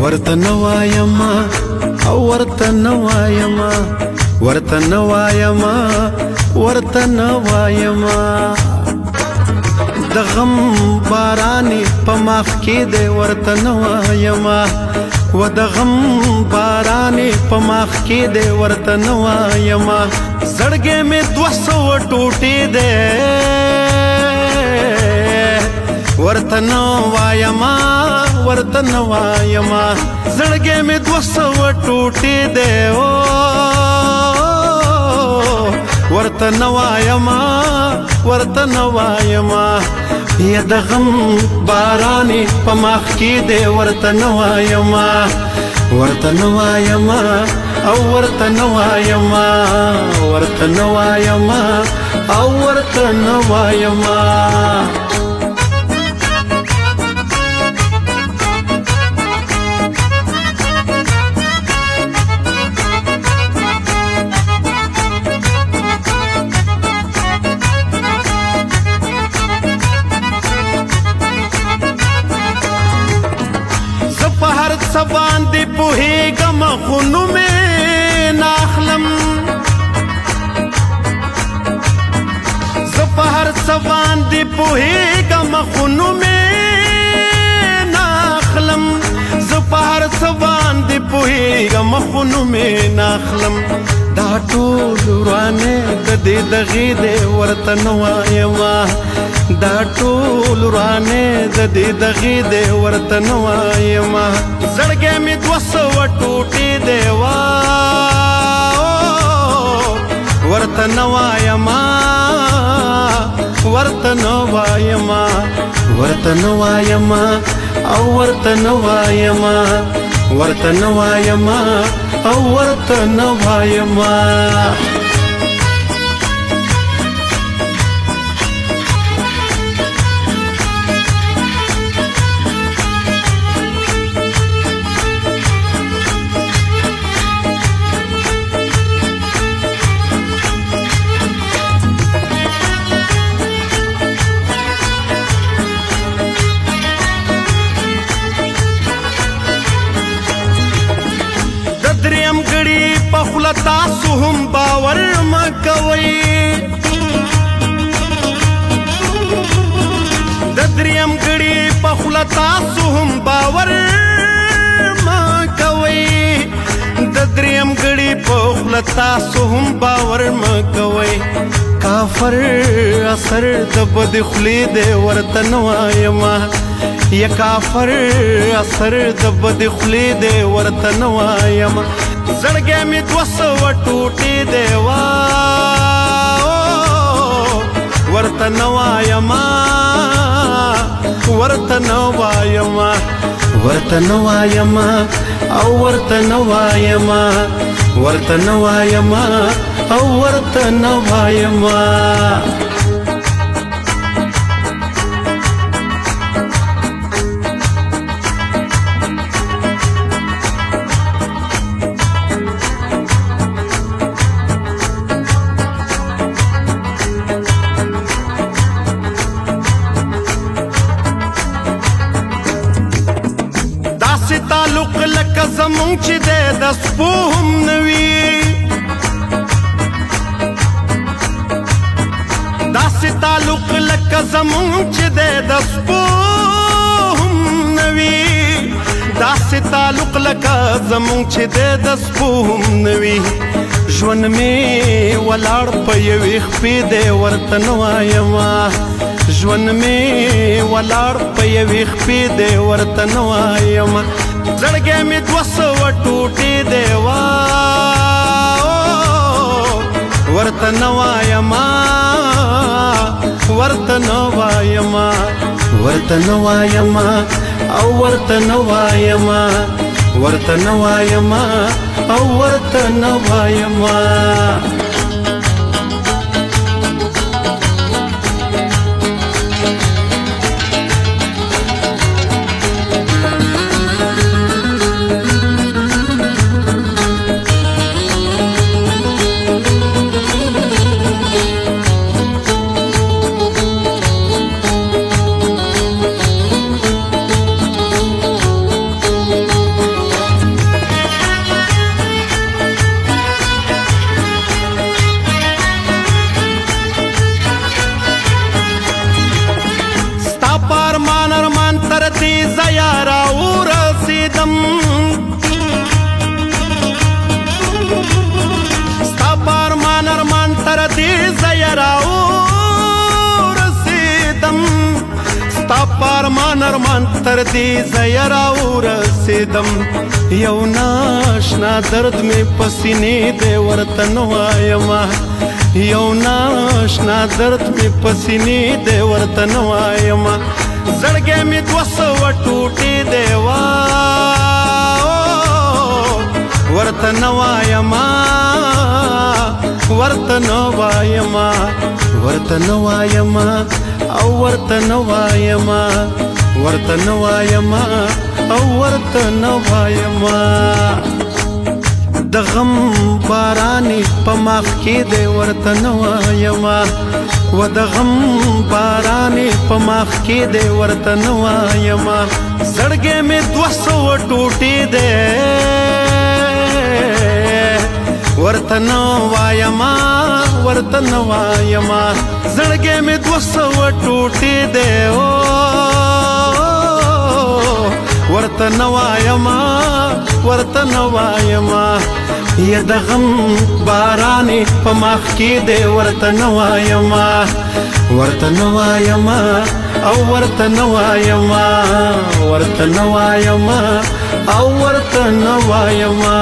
ورته نوایما او ورته نوایما ورته نوایما ورته نوایما د غم بارانې په مخ کې دی ورته نوایما و د غم بارانې په مخ کې دی ورته نوایما زړګې مې 200 ټوټې دی ورته نوایما ورته نوایما زړګې مې 200 ټوټې دی ورته نوایما ورته نوایما یا د غم بارانې په مخ کې دی ورته نوایما ورته نوایما او ورته نوایما ورته نوایما او ورته نوایما سبان دی پوهیږم خو نومې نه اخلم زه په هر سبان دی پوهیږم خو نومې نه اخلم زه په هر سبان دی پوهیږم خو نومې نه اخلم دا ټول ورانې د دې دغې دی ورته نوایما دا ټول ورانې د دې دغې دی ورته نوایما زړګې مې 200 ټوټې دی ورته نوایما ورته نوایما ورته نوایما او ورته نوایما ورته نوایما او ورته نوایما دریم ګړي په خوله تاسو هم باور مه کوئ د دریم ګړي په خوله تاسو هم باور مه کوئ د دریم ګړي په خوله تاسو هم باور مه کوئ کافر اثر د بد خولې دی ورته نوایما یا کافر اثر د بد خولې دی ورته نوایما زړګې مې 200 ټوټې دی ورته نوایما ورته نوایما ورته نوایما او ورته نوایما ورته نوایما او ورته نوایما تعلق لکه زمونږ چې دی د سپو هم نه وي داسې تعلق لکه زمونږ چې دی د سپو هم نه وي داسې تعلق لکه زمونږ چې دی د سپو هم نه وي ژوند مې ولاړ په یوې خپې دی ورته نوایما ژوند مې ولاړ په یوې خپې دی ورته نوایما زړګې مې 200 ټوټې دی ورته نوایما ورته نوایما ورته نوایما او ورته نوایما ورته نوایما او ورته نوایما فرمان تر دې زیرا ورسېدم یو ناشنا درد مې پسینې دې ورته نه وایمه یو ناشنا درد مې پسینې دې ورته نه وایمه زړګی مې 200 ټوټې دی ورته نه وایمه ورته نه وایمه ورته نه وایمه او ورته نه وایمه ورته نه وایمه او ورته نه وایمه د غم بارانې په مخ کې دی ورته نه وایمه و د غم بارانې په مخ کې دی ورته نه وایمه زړګی مې 200 ټوټې دی ورته نه وایمه ورته نه وایمه زړګی مې 200 ټوټې دی ورته نه وایمه ورته نه وایمه یا د غم بارانې په مخ کې دی ورته نه وایمه ورته نه وایمه او ورته نه وایمه ورته نه وایمه او ورته نه وایمه